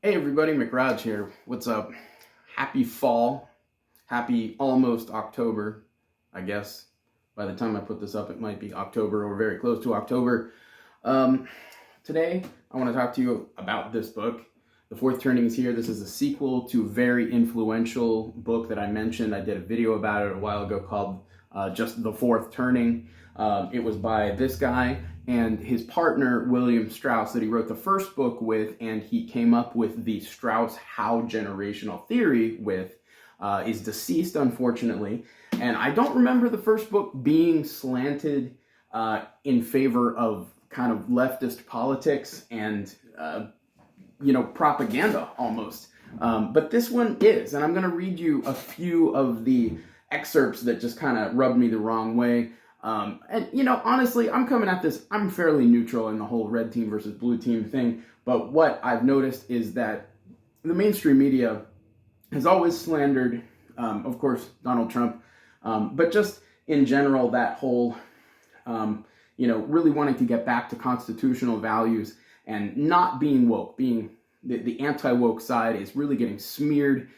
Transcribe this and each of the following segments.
Hey everybody, McRaj here. What's up? Happy fall. Happy almost October, I guess. By the time I put this up, it might be October or very close to October. Today, I want to talk to you about this book. The Fourth Turning is here. This is a sequel to a very influential book that I mentioned. I did a video about it a while ago called just The Fourth Turning. It was by this guy and his partner, William Strauss, that he wrote the first book with, and he came up with the Strauss-Howe generational theory with, is deceased, unfortunately. And I don't remember the first book being slanted in favor of kind of leftist politics and, propaganda almost. But this one is, and I'm going to read you a few of the excerpts that just kind of rubbed me the wrong way. Honestly, I'm coming at this, I'm fairly neutral in the whole red team versus blue team thing, but what I've noticed is that the mainstream media has always slandered, of course, Donald Trump, but just in general, that whole, really wanting to get back to constitutional values and not being woke, being the anti-woke side is really getting smeared.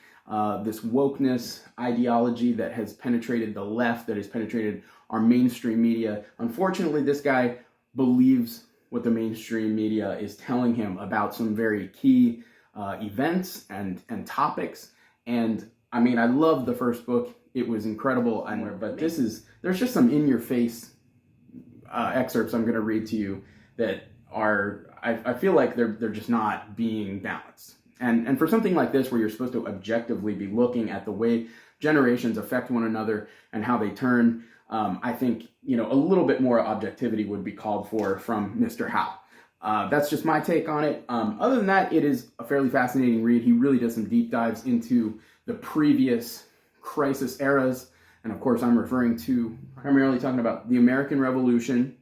This wokeness ideology that has penetrated the left, that has penetrated our mainstream media. Unfortunately, this guy believes what the mainstream media is telling him about some very key events and topics. And I mean, I love the first book. It was incredible. But there's just some in-your-face excerpts I'm going to read to you that are, I feel like they're just not being balanced. And for something like this, where you're supposed to objectively be looking at the way generations affect one another and how they turn, I think, a little bit more objectivity would be called for from Mr. Howe. That's just my take on it. Other than that, it is a fairly fascinating read. He really does some deep dives into the previous crisis eras. And of course, I'm referring to primarily talking about the American Revolution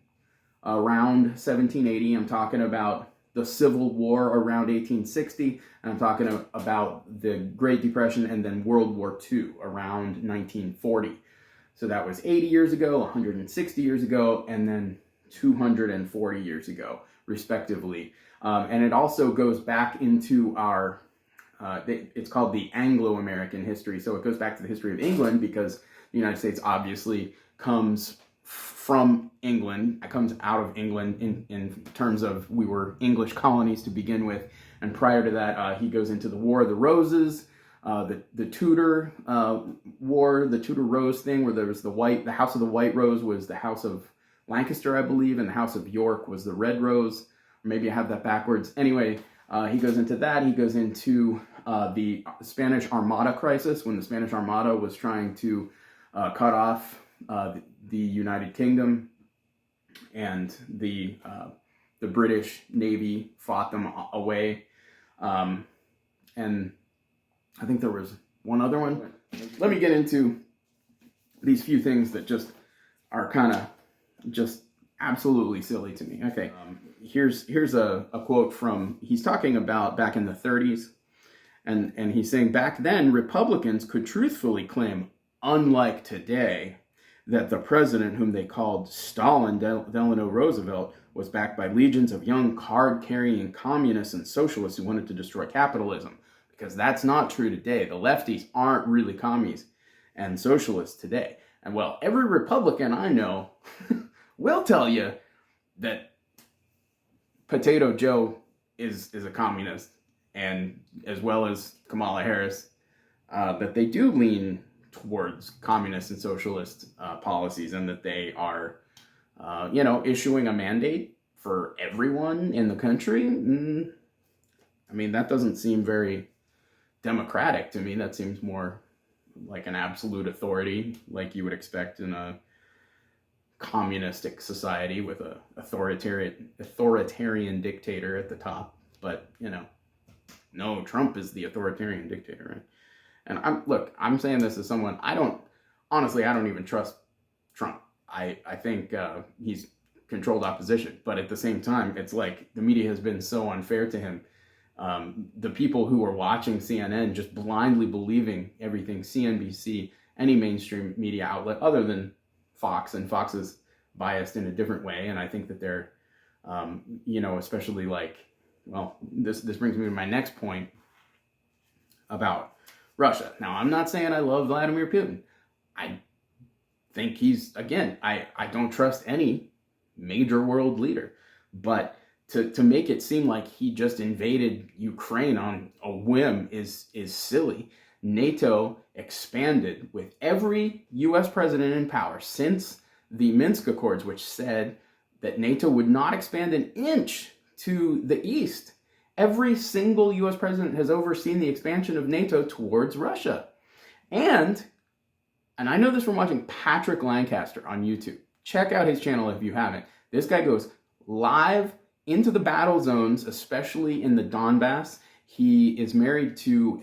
around 1780. I'm talking about the Civil War around 1860, and I'm talking about the Great Depression and then World War II around 1940. So that was 80 years ago, 160 years ago, and then 240 years ago, respectively. And it also goes back into our, it's called the Anglo-American history. So it goes back to the history of England, because the United States obviously comes from England. It comes out of England in terms of we were English colonies to begin with. And prior to that, he goes into the War of the Roses, the Tudor War, the Tudor Rose thing, where there was the House of the White Rose was the House of Lancaster, I believe, and the House of York was the Red Rose. Or maybe I have that backwards. Anyway, he goes into that. He goes into the Spanish Armada crisis, when the Spanish Armada was trying to cut off the United Kingdom, and the British Navy fought them away. And I think there was one other one. Let me get into these few things that just are kind of just absolutely silly to me. Okay, here's a quote from, he's talking about back in the 30s, and he's saying, back then, Republicans could truthfully claim, unlike today, that the president, whom they called Stalin Delano Roosevelt, was backed by legions of young card-carrying communists and socialists who wanted to destroy capitalism. Because that's not true today. The lefties aren't really commies and socialists today. And well, every Republican I know will tell you that Potato Joe is a communist, and as well as Kamala Harris, that they do lean towards communist and socialist policies, and that they are, issuing a mandate for everyone in the country. I mean, that doesn't seem very democratic to me. That seems more like an absolute authority, like you would expect in a communistic society with a authoritarian dictator at the top. But, no, Trump is the authoritarian dictator, right? And I'm saying this as someone, I don't even trust Trump. I think he's controlled opposition, but at the same time, it's like the media has been so unfair to him. The people who are watching CNN just blindly believing everything CNBC, any mainstream media outlet other than Fox, and Fox is biased in a different way. And I think that they're, especially like well, this brings me to my next point about Russia. Now, I'm not saying I love Vladimir Putin. I think he's, again, I don't trust any major world leader. But to make it seem like he just invaded Ukraine on a whim is silly. NATO expanded with every U.S. president in power since the Minsk Accords, which said that NATO would not expand an inch to the east. Every single U.S. president has overseen the expansion of NATO towards Russia. And I know this from watching Patrick Lancaster on YouTube. Check out his channel if you haven't. This guy goes live into the battle zones, especially in the Donbass. He is married to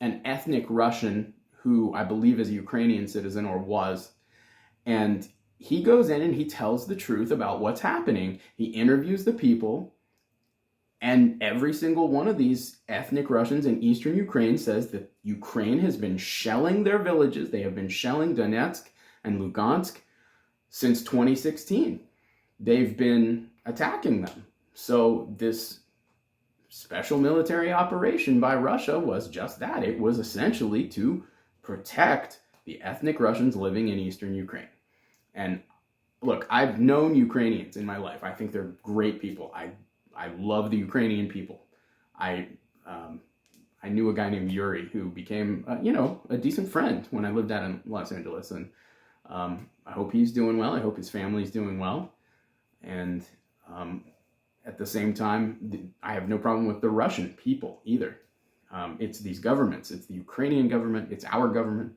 an ethnic Russian who I believe is a Ukrainian citizen or was. And he goes in and he tells the truth about what's happening. He interviews the people. And every single one of these ethnic Russians in eastern Ukraine says that Ukraine has been shelling their villages. They have been shelling Donetsk and Lugansk since 2016. They've been attacking them. So this special military operation by Russia was just that. It was essentially to protect the ethnic Russians living in eastern Ukraine. And look, I've known Ukrainians in my life. I think they're great people. I love the Ukrainian people. I knew a guy named Yuri who became, a decent friend when I lived out in Los Angeles. And I hope he's doing well. I hope his family's doing well. And at the same time, I have no problem with the Russian people either. It's these governments. It's the Ukrainian government. It's our government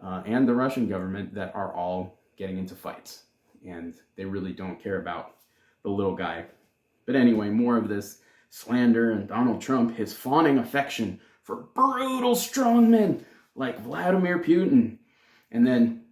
and the Russian government that are all getting into fights. And they really don't care about the little guy. But anyway, more of this slander and Donald Trump, his fawning affection for brutal strongmen like Vladimir Putin. And then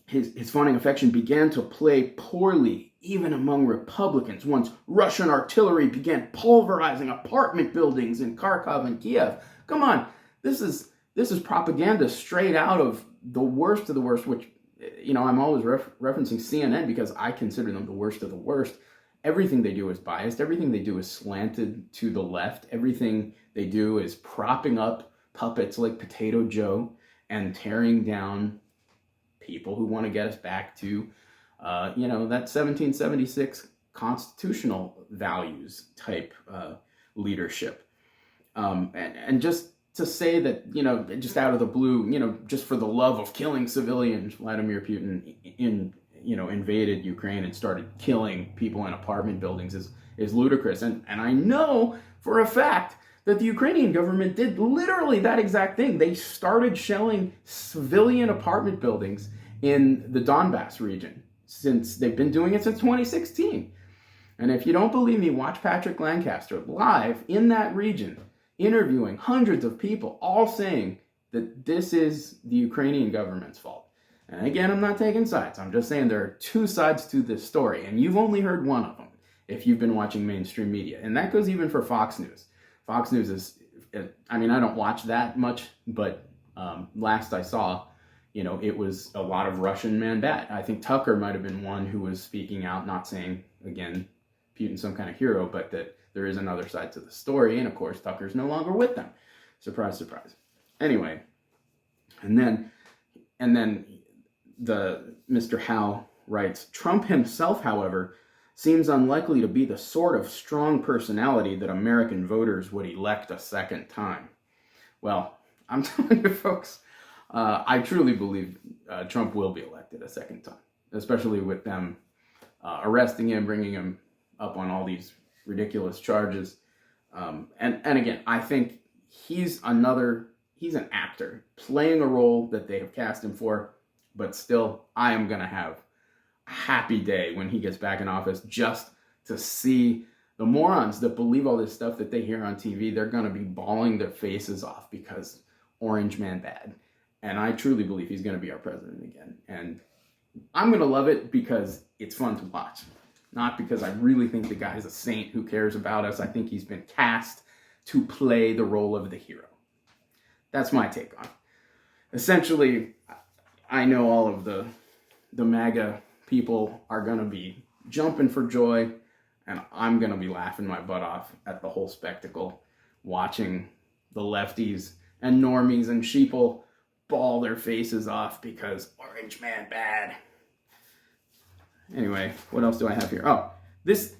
his fawning affection began to play poorly even among Republicans once Russian artillery began pulverizing apartment buildings in Kharkov and Kiev. Come on, this is propaganda straight out of the worst of the worst, which, I'm always referencing CNN because I consider them the worst of the worst. Everything they do is biased. Everything they do is slanted to the left. Everything they do is propping up puppets like Potato Joe and tearing down people who want to get us back to, that 1776 constitutional values type leadership. And just to say that, just out of the blue, just for the love of killing civilians, Vladimir Putin invaded Ukraine and started killing people in apartment buildings is ludicrous. And I know for a fact that the Ukrainian government did literally that exact thing. They started shelling civilian apartment buildings in the Donbass region since they've been doing it since 2016. And if you don't believe me, watch Patrick Lancaster live in that region, interviewing hundreds of people, all saying that this is the Ukrainian government's fault. And again, I'm not taking sides. I'm just saying there are two sides to this story, and you've only heard one of them if you've been watching mainstream media. And that goes even for Fox News. Fox News is, I don't watch that much, but last I saw, it was a lot of Russian man bad. I think Tucker might have been one who was speaking out, not saying, again, Putin's some kind of hero, but that there is another side to the story. And of course, Tucker's no longer with them. Surprise, surprise. Anyway, and then the Mr. Howe writes, Trump himself, however, seems unlikely to be the sort of strong personality that American voters would elect a second time. Well, I'm telling you folks, I truly believe Trump will be elected a second time, especially with them arresting him, bringing him up on all these ridiculous charges. And again, I think he's an actor playing a role that they have cast him for. But still, I am going to have a happy day when he gets back in office just to see the morons that believe all this stuff that they hear on TV. They're going to be bawling their faces off because orange man bad. And I truly believe he's going to be our president again. And I'm going to love it because it's fun to watch. Not because I really think the guy's a saint who cares about us. I think he's been cast to play the role of the hero. That's my take on it. Essentially, I know all of the MAGA people are going to be jumping for joy And I'm going to be laughing my butt off at the whole spectacle, watching the lefties and normies and sheeple bawl their faces off because Orange Man bad. Anyway, what else do I have here? Oh, this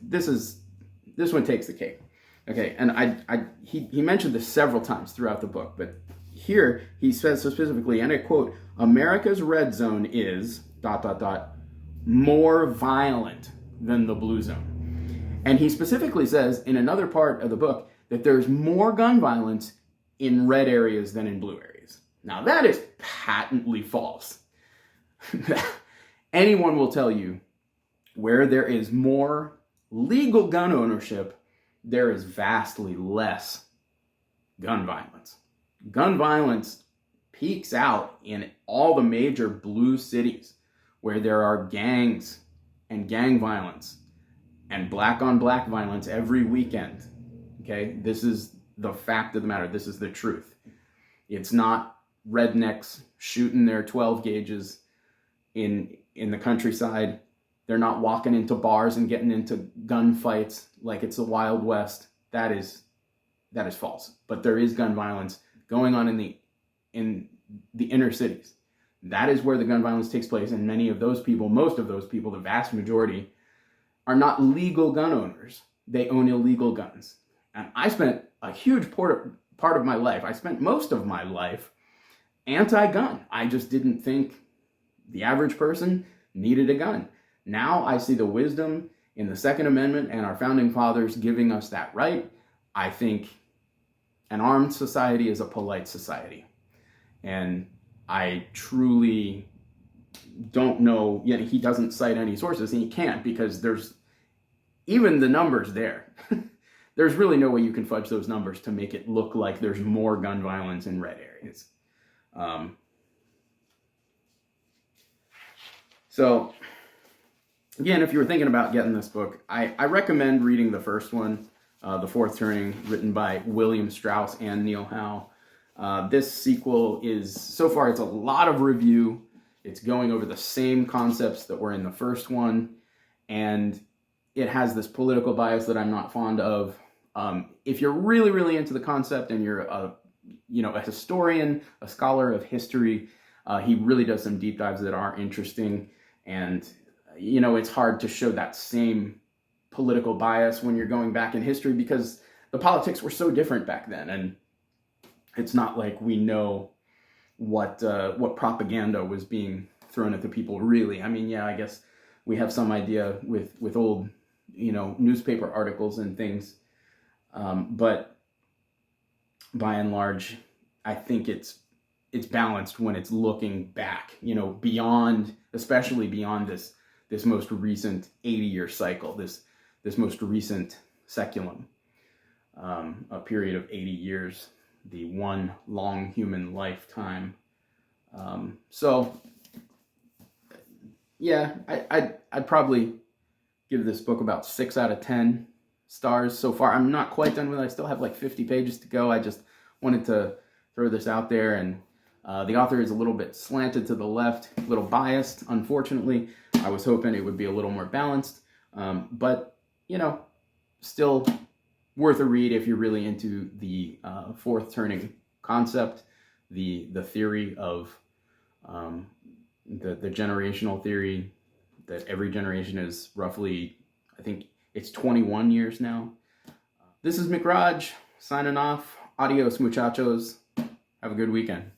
one takes the cake. Okay, and he mentioned this several times throughout the book, but here he says so specifically, and I quote, America's red zone is ... more violent than the blue zone. And he specifically says in another part of the book that there's more gun violence in red areas than in blue areas. Now that is patently false. Anyone will tell you where there is more legal gun ownership, there is vastly less gun violence. Gun violence peaks out in all the major blue cities where there are gangs and gang violence and black on black violence every weekend. Okay, this is the fact of the matter. This is the truth. It's not rednecks shooting their 12 gauges in the countryside. They're not walking into bars and getting into gunfights like it's the Wild West. That is false. But there is gun violence going on in the inner cities. That is where the gun violence takes place, and many of those people, most of those people, the vast majority, are not legal gun owners. They own illegal guns. And I spent a huge part of my life, I spent most of my life anti-gun. I just didn't think the average person needed a gun. Now I see the wisdom in the Second Amendment and our founding fathers giving us that right. I think an armed society is a polite society. And I truly don't know, yet he doesn't cite any sources, and he can't because there's even the numbers there. There's really no way you can fudge those numbers to make it look like there's more gun violence in red areas. So, again, if you were thinking about getting this book, I recommend reading the first one, The Fourth Turning, written by William Strauss and Neil Howe. This sequel is, so far, it's a lot of review. It's going over the same concepts that were in the first one, and it has this political bias that I'm not fond of. If you're really, really into the concept and you're a historian, a scholar of history, he really does some deep dives that are interesting. And, it's hard to show that same political bias when you're going back in history because the politics were so different back then. And it's not like we know what propaganda was being thrown at the people, really. I mean, yeah, I guess we have some idea with old, newspaper articles and things. But by and large, I think it's balanced when it's looking back, especially beyond this most recent 80-year cycle, this most recent seculum, a period of 80 years, the one long human lifetime. So, yeah, I'd probably give this book about 6 out of 10 stars so far. I'm not quite done with it. I still have like 50 pages to go. I just wanted to throw this out there, and the author is a little bit slanted to the left, a little biased, unfortunately. I was hoping it would be a little more balanced, but, still worth a read if you're really into the fourth turning concept, the theory of the generational theory that every generation is roughly, I think it's 21 years now. This is McRaj signing off. Adios, muchachos. Have a good weekend.